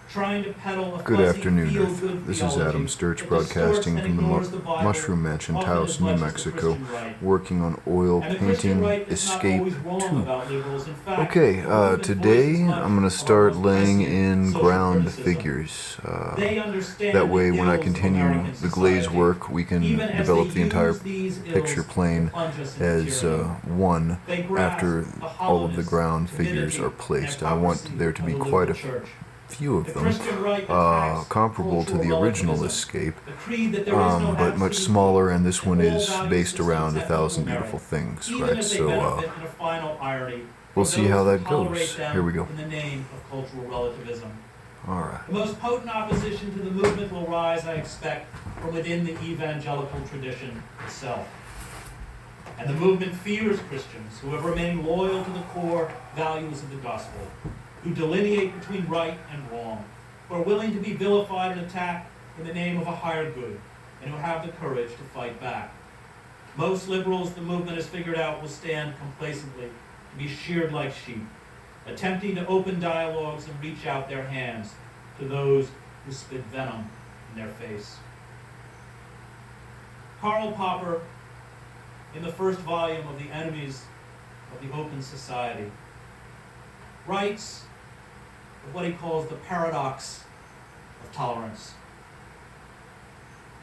trying to peddle a Good fuzzy afternoon, feel-good Earth. This is theology Adam Sturch that distorts broadcasting and from the ignores the Bible Mushroom Mansion, often Taos, as New much as the Mexico, Christian right. working on oil And the Christian painting right is not Escape always wrong 2. about liberals. In fact, Okay, the movement today voices much I'm going to of start our most laying prescient in social ground criticism. figures. They understand That way, the when I ills of continue American the glaze society, work, we can even as develop they the entire use these picture ills plane to plunge us into as tyranny. one They grasp after the all of the hollowness, ground figures timidity, are and placed. I hypocrisy want there to of be the quite liberal a church. few of The them, Christian right attacks comparable to cultural the original relativism, Escape, the creed that there is no but much absolute smaller, good, and this and one all is value based systems around have 1,000 equal Beautiful merit, Things, even right? as they So benefit in a final irony we'll from see those how who that tolerate goes. them Here we go. in the name of cultural relativism. All right. The most potent opposition to the movement will rise, I expect, from within the evangelical tradition itself. And the movement fears Christians who have remained loyal to the core values of the gospel, who delineate between right and wrong, who are willing to be vilified and attacked in the name of a higher good, and who have the courage to fight back. Most liberals the movement has figured out will stand complacently to be sheared like sheep, attempting to open dialogues and reach out their hands to those who spit venom in their face. Karl Popper, in the first volume of The Enemies of the Open Society, writes of what he calls the paradox of tolerance.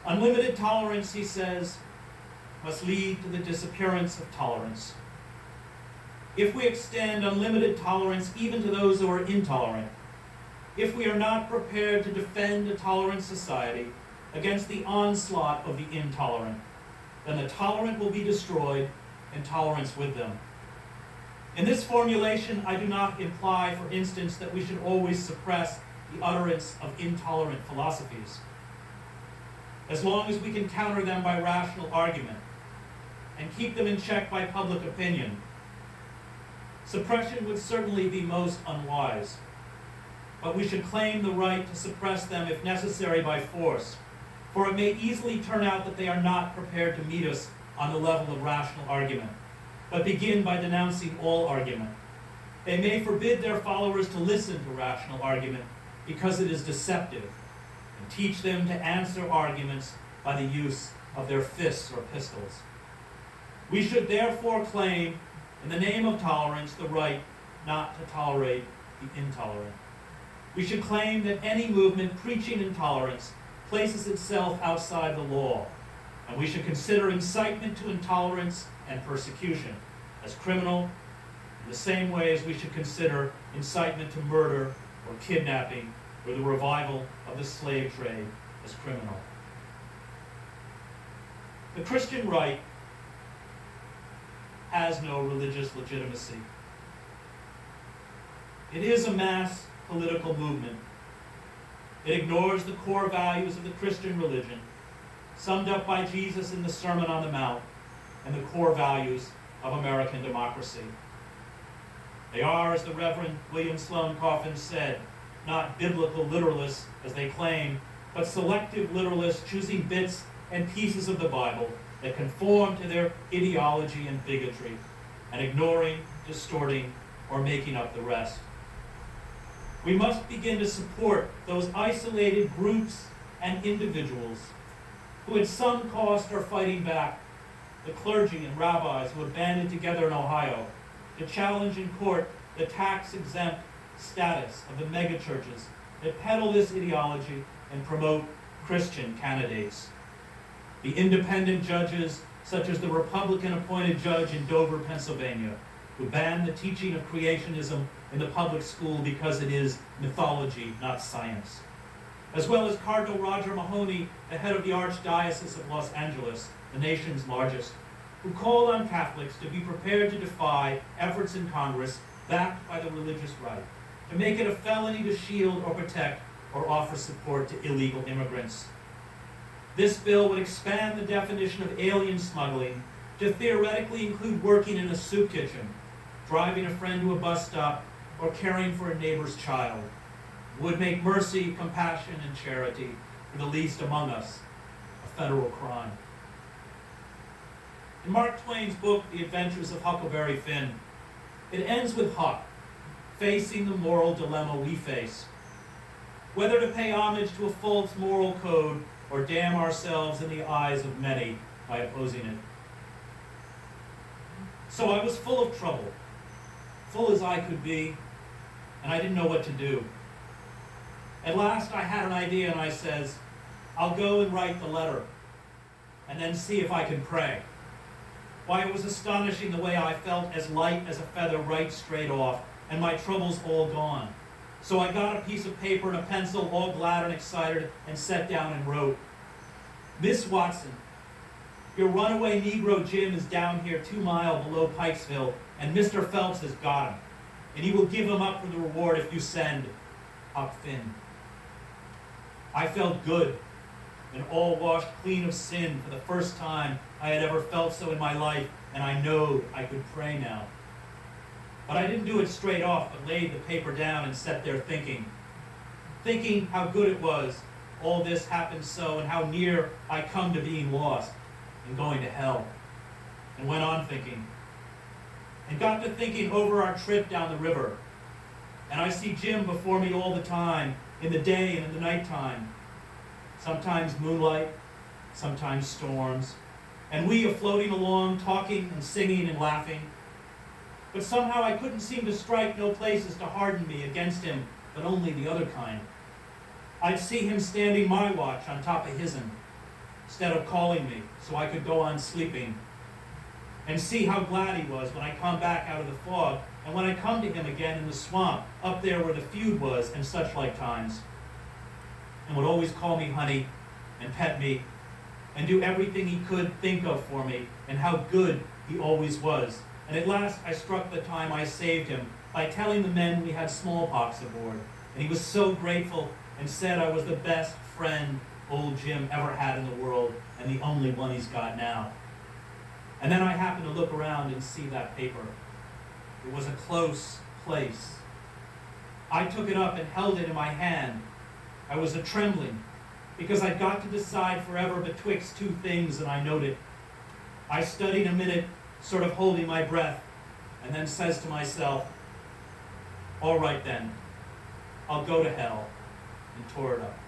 Unlimited tolerance, he says, must lead to the disappearance of tolerance. If we extend unlimited tolerance even to those who are intolerant, if we are not prepared to defend a tolerant society against the onslaught of the intolerant, then the tolerant will be destroyed and tolerance with them. In this formulation, I do not imply, for instance, that we should always suppress the utterance of intolerant philosophies. As long as we can counter them by rational argument and keep them in check by public opinion, suppression would certainly be most unwise. But we should claim the right to suppress them if necessary by force, for it may easily turn out that they are not prepared to meet us on the level of rational argument, but begin by denouncing all argument. They may forbid their followers to listen to rational argument because it is deceptive, and teach them to answer arguments by the use of their fists or pistols. We should therefore claim, in the name of tolerance, the right not to tolerate the intolerant. We should claim that any movement preaching intolerance places itself outside the law, and we should consider incitement to intolerance and persecution as criminal in the same way as we should consider incitement to murder or kidnapping or the revival of the slave trade as criminal. The Christian right has no religious legitimacy. It is a mass political movement. It ignores the core values of the Christian religion, summed up by Jesus in the Sermon on the Mount, and the core values of American democracy. They are, as the Reverend William Sloane Coffin said, not biblical literalists, as they claim, but selective literalists choosing bits and pieces of the Bible that conform to their ideology and bigotry, and ignoring, distorting, or making up the rest. We must begin to support those isolated groups and individuals who at some cost are fighting back, the clergy and rabbis who have banded together in Ohio to challenge in court the tax-exempt status of the megachurches that peddle this ideology and promote Christian candidates. The independent judges, such as the Republican-appointed judge in Dover, Pennsylvania, who banned the teaching of creationism in the public school because it is mythology, not science. As well as Cardinal Roger Mahoney, the head of the Archdiocese of Los Angeles, the nation's largest, who called on Catholics to be prepared to defy efforts in Congress backed by the religious right, to make it a felony to shield or protect or offer support to illegal immigrants. This bill would expand the definition of alien smuggling to theoretically include working in a soup kitchen, driving a friend to a bus stop, or caring for a neighbor's child. It would make mercy, compassion, and charity for the least among us a federal crime. In Mark Twain's book, The Adventures of Huckleberry Finn, it ends with Huck facing the moral dilemma we face whether to pay homage to a false moral code or damn ourselves in the eyes of many by opposing it. So I was full of trouble, full as I could be, and I didn't know what to do. At last I had an idea, and I says, I'll go and write the letter, and then see if I can pray. Why, it was astonishing the way I felt as light as a feather right straight off, and my troubles all gone. So I got a piece of paper and a pencil, all glad and excited, and sat down and wrote, Miss Watson, your runaway Negro Jim is down here 2 miles below Pikesville, and Mr. Phelps has got him, and he will give him up for the reward if you send Huck Finn. I felt good and all washed clean of sin for the first time I had ever felt so in my life, and I know I could pray now. But I didn't do it straight off, but laid the paper down and sat there thinking how good it was all this happened so, and how near I come to being lost and going to hell. And went on thinking, and got to thinking over our trip down the river. And I see Jim before me all the time, in the day and in the nighttime. Sometimes moonlight, sometimes storms, and we floating along, talking and singing and laughing. But somehow I couldn't seem to strike no places to harden me against him, but only the other kind. I'd see him standing my watch on top of his'n, instead of calling me so I could go on sleeping, and see how glad he was when I come back out of the fog, and when I come to him again in the swamp, up there where the feud was, and such like times, and would always call me honey, and pet me, and do everything he could think of for me, and how good he always was. And at last I struck the time I saved him by telling the men we had smallpox aboard, and he was so grateful and said I was the best friend old Jim ever had in the world, and the only one he's got now. And then I happened to look around and see that paper. It was a close place. I took it up and held it in my hand. I was a-trembling, because I'd got to decide forever betwixt two things, and I noted. I studied a minute, sort of holding my breath, and then says to myself, all right then, I'll go to hell, and tore it up.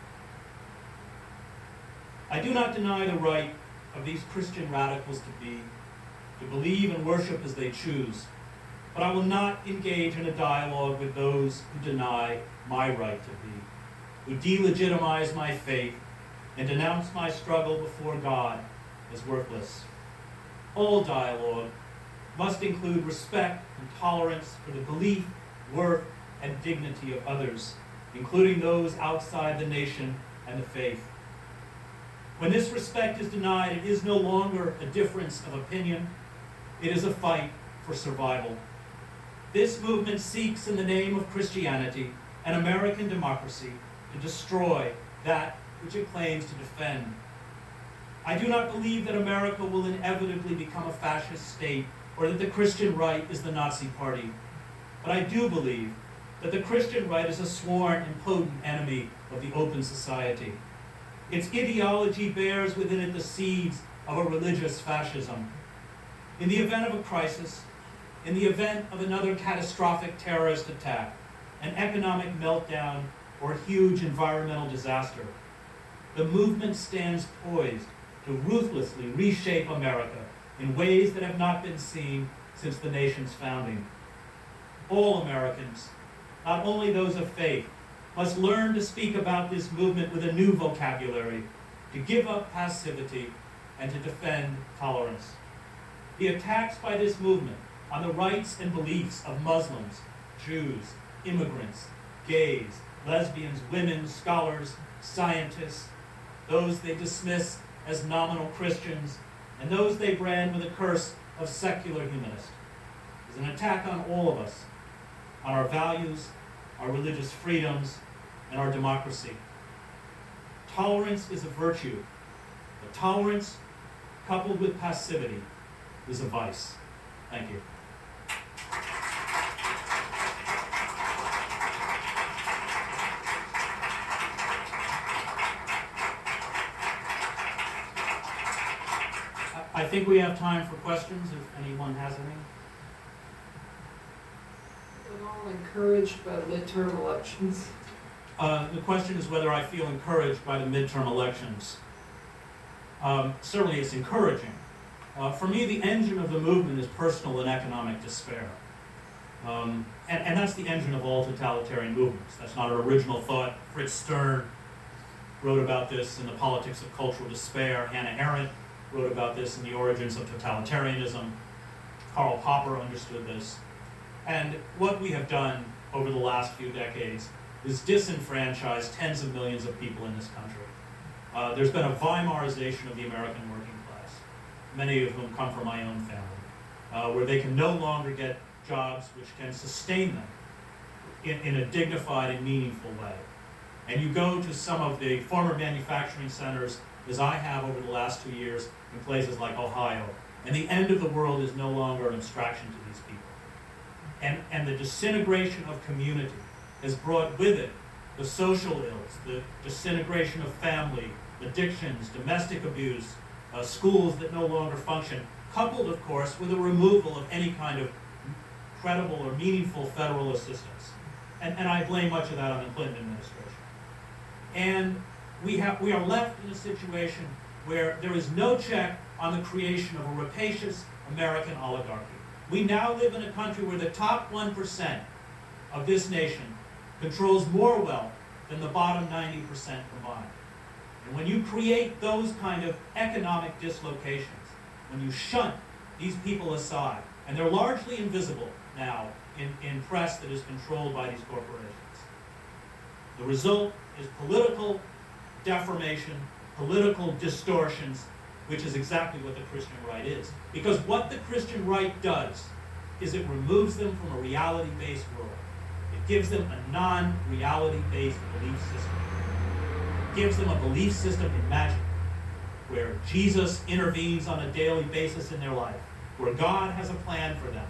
I do not deny the right of these Christian radicals to believe and worship as they choose, but I will not engage in a dialogue with those who deny my right to be, who delegitimize my faith and denounce my struggle before God as worthless. All dialogue must include respect and tolerance for the belief, worth, and dignity of others, including those outside the nation and the faith. When this respect is denied, it is no longer a difference of opinion. It is a fight for survival. This movement seeks, in the name of Christianity and American democracy, to destroy that which it claims to defend. I do not believe that America will inevitably become a fascist state, or that the Christian right is the Nazi party. But I do believe that the Christian right is a sworn and potent enemy of the open society. Its ideology bears within it the seeds of a religious fascism. In the event of a crisis, in the event of another catastrophic terrorist attack, an economic meltdown, or a huge environmental disaster, the movement stands poised to ruthlessly reshape America in ways that have not been seen since the nation's founding. All Americans, not only those of faith, must learn to speak about this movement with a new vocabulary, to give up passivity, and to defend tolerance. The attacks by this movement on the rights and beliefs of Muslims, Jews, immigrants, gays, lesbians, women, scholars, scientists, those they dismiss as nominal Christians, and those they brand with the curse of secular humanists, is an attack on all of us, on our values, our religious freedoms, and our democracy. Tolerance is a virtue, but tolerance coupled with passivity is a vice. Thank you. I think we have time for questions if anyone has any. We're all encouraged by midterm elections. The question is whether I feel encouraged by the midterm elections. Certainly it's encouraging. For me, the engine of the movement is personal and economic despair. And that's the engine of all totalitarian movements. That's not an original thought. Fritz Stern wrote about this in The Politics of Cultural Despair. Hannah Arendt wrote about this in The Origins of Totalitarianism. Karl Popper understood this. And what we have done over the last few decades is disenfranchise tens of millions of people in this country. There's been a Weimarization of the American working class, many of whom come from my own family, where they can no longer get jobs which can sustain them in a dignified and meaningful way. And you go to some of the former manufacturing centers, as I have over the last 2 years, in places like Ohio, and the end of the world is no longer an abstraction to these people. And the disintegration of community has brought with it the social ills, the disintegration of family, addictions, domestic abuse, schools that no longer function, coupled, of course, with the removal of any kind of credible or meaningful federal assistance. And I blame much of that on the Clinton administration. And we are left in a situation where there is no check on the creation of a rapacious American oligarchy. We now live in a country where the top 1% of this nation controls more wealth than the bottom 90% combined. And when you create those kind of economic dislocations, when you shunt these people aside, and they're largely invisible now in press that is controlled by these corporations, the result is political deformation, political distortions, which is exactly what the Christian right is. Because what the Christian right does is it removes them from a reality-based world. It gives them a non-reality-based belief system. It gives them a belief system in magic, where Jesus intervenes on a daily basis in their life, where God has a plan for them,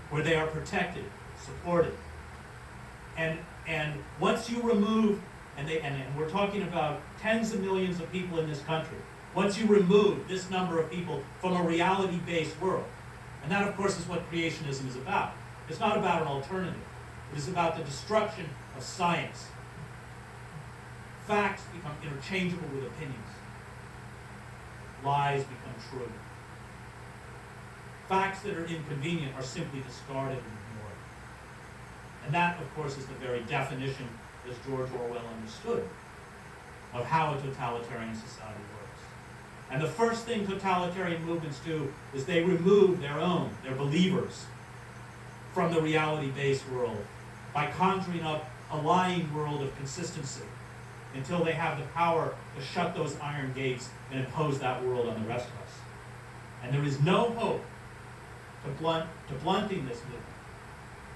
where they are protected, supported. And once you remove, and we're talking about tens of millions of people in this country, once you remove this number of people from a reality-based world, and that, of course, is what creationism is about. It's not about an alternative. It is about the destruction of science. Facts become interchangeable with opinions. Lies become true. Facts that are inconvenient are simply discarded and ignored. And that, of course, is the very definition, as George Orwell understood, of how a totalitarian society works. And the first thing totalitarian movements do is they remove their believers, from the reality-based world by conjuring up a lying world of consistency until they have the power to shut those iron gates and impose that world on the rest of us. And there is no hope to blunting this movement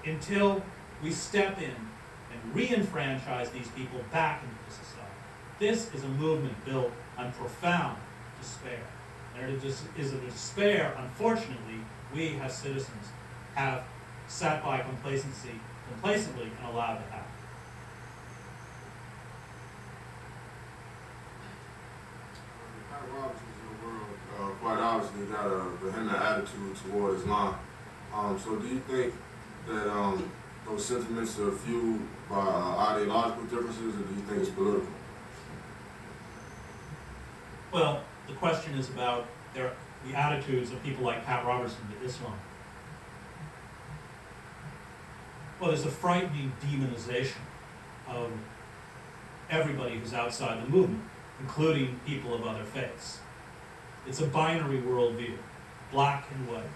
until we step in and re-enfranchise these people back into the society. This is a movement built on profound despair. And it is a despair, unfortunately, we as citizens have sat by complacently and allowed to happen. Pat Roberts is in the world, quite obviously got a vehement attitude toward Islam. So do you think that those sentiments are fueled by ideological differences, or do you think it's political? Well, the question is about the attitudes of people like Pat Robertson to Islam. Well, there's a frightening demonization of everybody who's outside the movement, including people of other faiths. It's a binary worldview, black and white,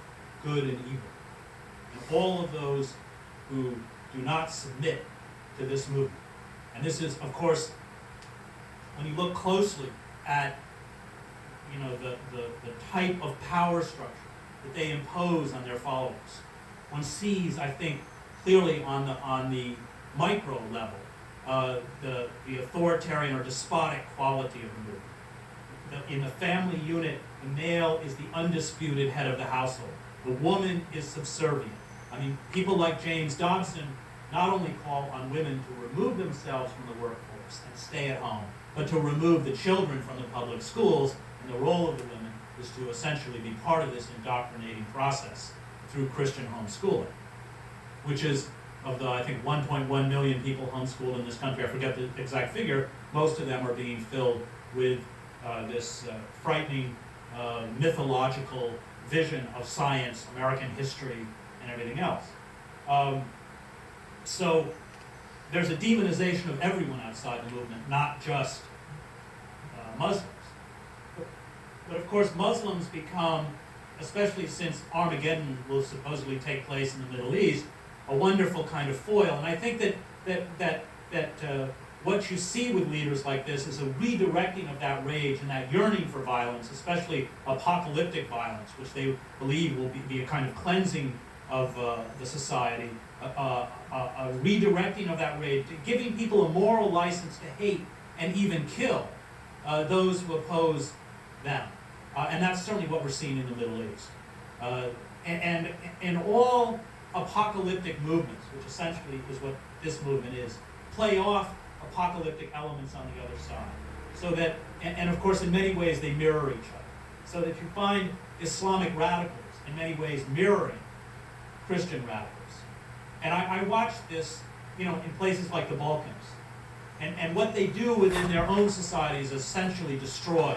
good and evil. And all of those who do not submit to this movement. And this is, of course, when you look closely at the type of power structure that they impose on their followers, one sees, I think, clearly on the micro level, the authoritarian or despotic quality of the movement. In the family unit, the male is the undisputed head of the household. The woman is subservient. I mean, people like James Dobson not only call on women to remove themselves from the workforce and stay at home, but to remove the children from the public schools, and the role of the women is to essentially be part of this indoctrinating process through Christian homeschooling, which is of the, I think, 1.1 million people homeschooled in this country, I forget the exact figure, most of them are being filled with this frightening mythological vision of science, American history, and everything else. So there's a demonization of everyone outside the movement, not just Muslims. But of course, Muslims become, especially since Armageddon will supposedly take place in the Middle East, a wonderful kind of foil. And I think that what you see with leaders like this is a redirecting of that rage and that yearning for violence, especially apocalyptic violence, which they believe will be a kind of cleansing of the society, a redirecting of that rage, giving people a moral license to hate and even kill those who oppose them. And that's certainly what we're seeing in the Middle East. And in all apocalyptic movements, which essentially is what this movement is, play off apocalyptic elements on the other side. So that, and of course in many ways they mirror each other. So that you find Islamic radicals in many ways mirroring Christian radicals. And I watched this, in places like the Balkans. And what they do within their own societies is essentially destroy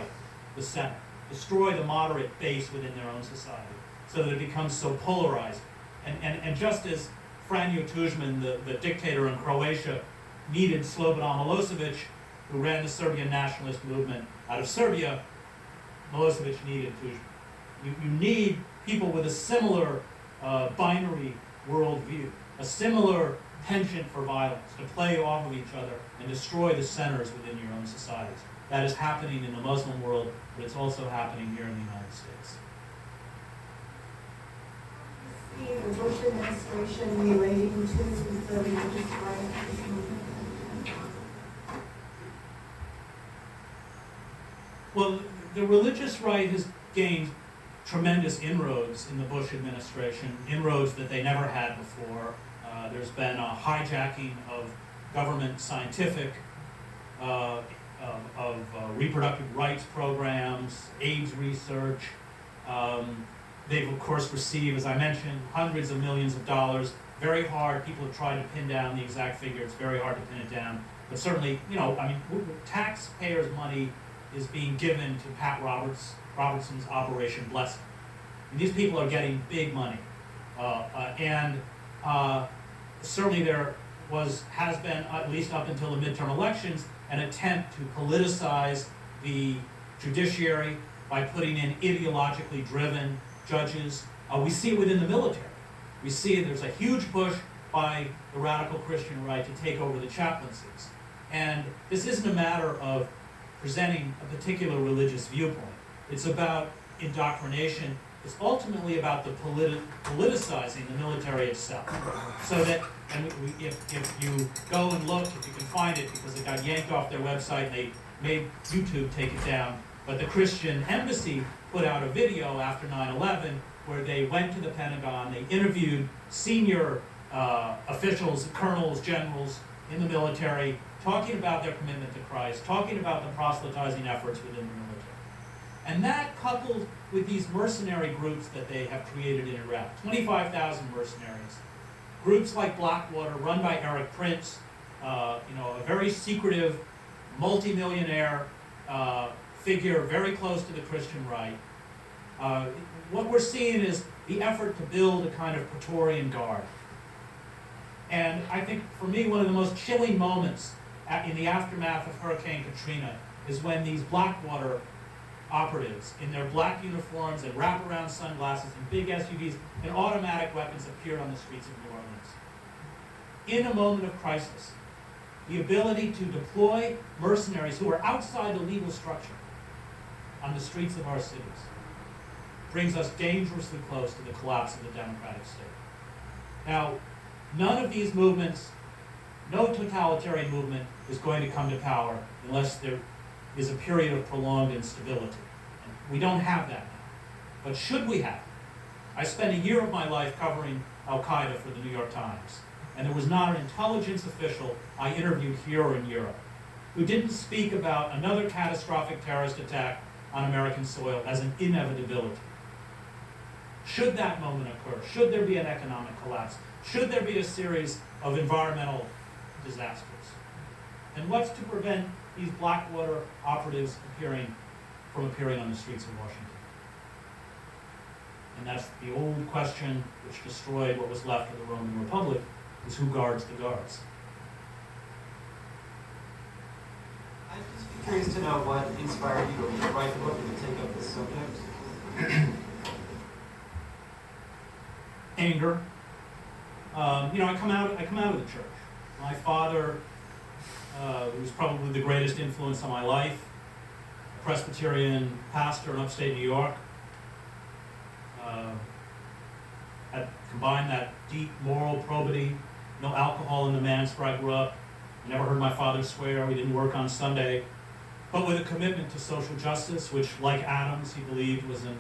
the center, destroy the moderate base within their own society, so that it becomes so polarized. And just as Franjo Tuđman, the dictator in Croatia, needed Slobodan Milosevic, who ran the Serbian nationalist movement out of Serbia, Milosevic needed Tuđman. You need people with a similar binary worldview, a similar penchant for violence, to play off of each other and destroy the centers within your own societies. That is happening in the Muslim world, but it's also happening here in the United States. The Bush administration relating to the religious right movement? Well, the religious right has gained tremendous inroads in the Bush administration, inroads that they never had before. There's been a hijacking of government scientific, of reproductive rights programs, AIDS research. They've, of course, received, as I mentioned, hundreds of millions of dollars. Very hard. People have tried to pin down the exact figure. It's very hard to pin it down. But certainly, taxpayers' money is being given to Pat Robertson's Operation Blessing. And these people are getting big money. Certainly there has been, at least up until the midterm elections, an attempt to politicize the judiciary by putting in ideologically driven judges. We see it within the military. We see there's a huge push by the radical Christian right to take over the chaplaincies. And this isn't a matter of presenting a particular religious viewpoint. It's about indoctrination. It's ultimately about the politicizing the military itself. So that, and if you go and look, if you can find it, because it got yanked off their website and they made YouTube take it down, but the Christian Embassy put out a video after 9/11 where they went to the Pentagon, they interviewed senior officials, colonels, generals in the military, talking about their commitment to Christ, talking about the proselytizing efforts within the military. And that, coupled with these mercenary groups that they have created in Iraq, 25,000 mercenaries, groups like Blackwater, run by Eric Prince, a very secretive, multimillionaire figure very close to the Christian right. What we're seeing is the effort to build a kind of Praetorian Guard. And I think, for me, one of the most chilling moments in the aftermath of Hurricane Katrina is when these Blackwater operatives in their black uniforms and wraparound sunglasses and big SUVs and automatic weapons appeared on the streets of New Orleans. In a moment of crisis, the ability to deploy mercenaries who are outside the legal structure on the streets of our cities brings us dangerously close to the collapse of the democratic state. Now, none of these movements, no totalitarian movement is going to come to power unless there is a period of prolonged instability. And we don't have that now. But should we have it? I spent a year of my life covering Al-Qaeda for the New York Times, and there was not an intelligence official I interviewed here or in Europe who didn't speak about another catastrophic terrorist attack on American soil as an inevitability. Should that moment occur, should there be an economic collapse, should there be a series of environmental disasters, and what's to prevent these Blackwater operatives from appearing on the streets of Washington? And that's the old question which destroyed what was left of the Roman Republic, is who guards the guards? I'd just be curious to know what inspired you to write the book and to take up this subject. Anger. I come out of the church. My father was probably the greatest influence on my life, a Presbyterian pastor in upstate New York. Had combined that deep moral probity, no alcohol in the manse where I grew up. Never heard my father swear. We didn't work on Sunday. But with a commitment to social justice, which, like Adams, he believed was an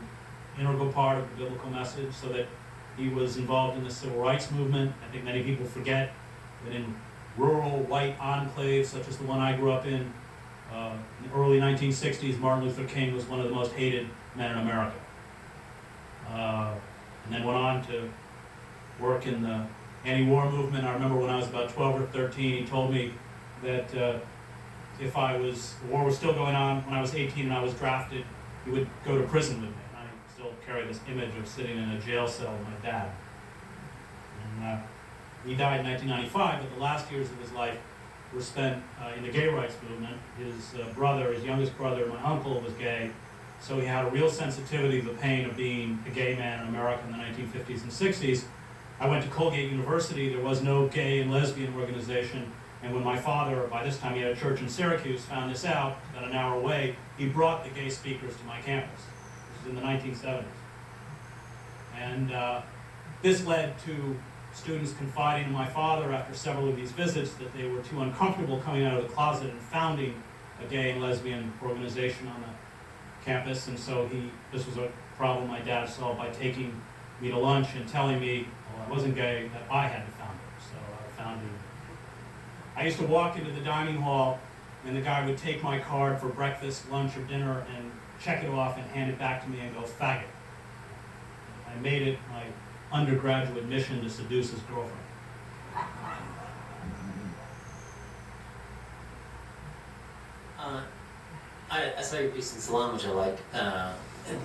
integral part of the biblical message, so that he was involved in the civil rights movement. I think many people forget that in rural white enclaves, such as the one I grew up in the early 1960s, Martin Luther King was one of the most hated men in America. And then went on to work in the anti-war movement. I remember when I was about 12 or 13, he told me that if the war was still going on when I was 18 and I was drafted, he would go to prison with me. And I still carry this image of sitting in a jail cell with my dad. And he died in 1995, but the last years of his life were spent in the gay rights movement. His youngest brother, my uncle, was gay. So he had a real sensitivity to the pain of being a gay man in America in the 1950s and 60s. I went to Colgate University. There was no gay and lesbian organization. And when my father, by this time he had a church in Syracuse, found this out, about an hour away, he brought the gay speakers to my campus. This was in the 1970s. And this led to students confiding in my father after several of these visits that they were too uncomfortable coming out of the closet and founding a gay and lesbian organization on the campus, and so this was a problem my dad solved by taking me to lunch and telling me, well, I wasn't gay, that I had to found it. So I founded it. I used to walk into the dining hall, and the guy would take my card for breakfast, lunch, or dinner and check it off and hand it back to me and go, faggot. I made it my undergraduate mission to seduce his girlfriend. I saw your piece in Salon, which I liked,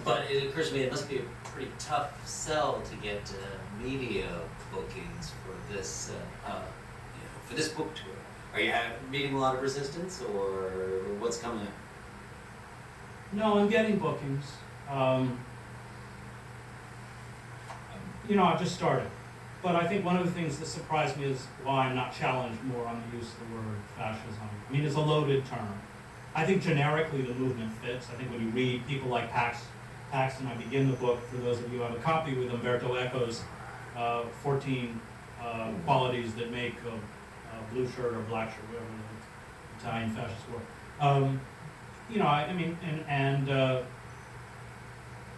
but it occurs to me it must be a pretty tough sell to get media bookings for this book tour. Are you meeting a lot of resistance, or what's coming up? No, I'm getting bookings. I've just started. But I think one of the things that surprised me is why I'm not challenged more on the use of the word fascism. I mean, it's a loaded term. I think generically the movement fits. I think when you read people like Paxton, I begin the book, for those of you who have a copy, with Umberto Eco's 14 qualities that make a blue shirt or black shirt, whatever the Italian fascists were.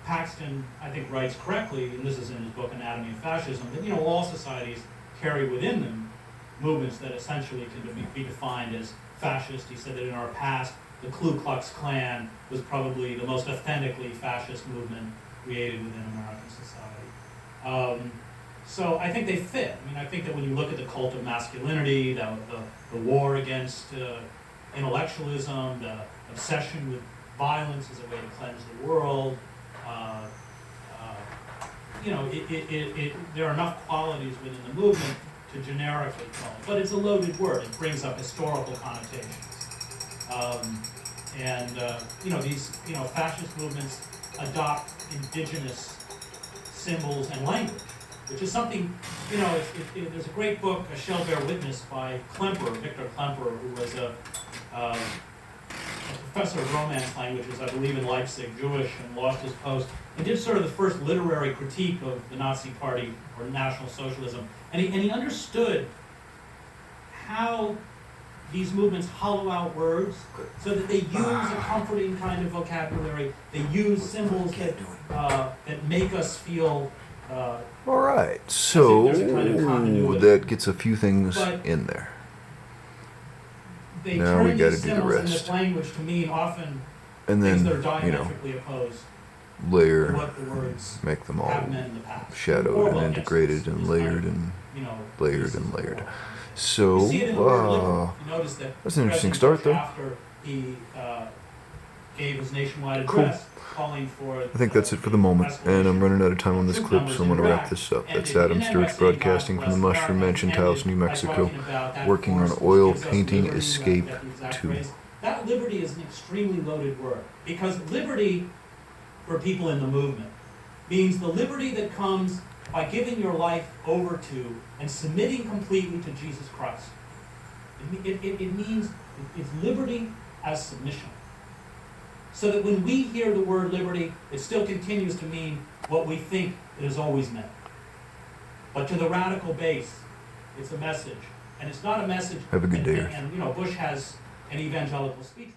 Paxton, I think, writes correctly, and this is in his book Anatomy of Fascism, that all societies carry within them movements that essentially can be defined as fascist. He said that in our past, the Ku Klux Klan was probably the most authentically fascist movement created within American society. So I think they fit. I mean, I think that when you look at the cult of masculinity, the war against intellectualism, the obsession with violence as a way to cleanse the world, there are enough qualities within the movement to generically call it. But it's a loaded word. It brings up historical connotations. These fascist movements adopt indigenous symbols and language, which is something, there's a great book, A Shall Bear Witness, by Victor Klemperer, who was a professor of Romance languages, I believe in Leipzig, Jewish, and lost his post, and did sort of the first literary critique of the Nazi Party or National Socialism. And he understood how these movements hollow out words so that they use a comforting kind of vocabulary. They use symbols that make us feel. All right, so there's a kind of continuity. that gets a few things But in there. They Now we turn gotta these do the symbols in rest. this language to mean often And things then, that are diametrically opposed. layer, what the words make them all have meant in the past. shadowed Orwell and gets integrated this, and this layered kind of, and you know, layered pieces and of layered. Orwell. So, You see it in the word liberal. You notice that that's an interesting President start, though. Bush, after he gave his nationwide Cool. address calling for. I think that's it for the moment, and I'm running out of time on this clip, so I'm going to wrap this up. That's Adam Sturch broadcasting from the Mushroom Mansion House, New Mexico, working on Oil Painting Escape 2. That liberty is an extremely loaded word, because liberty for people in the movement means the liberty that comes by giving your life over to and submitting completely to Jesus Christ. It means it's liberty as submission. So that when we hear the word liberty, it still continues to mean what we think it has always meant. But to the radical base, it's a message. And it's not a message. Have a good day. And you know, Bush has an evangelical speech.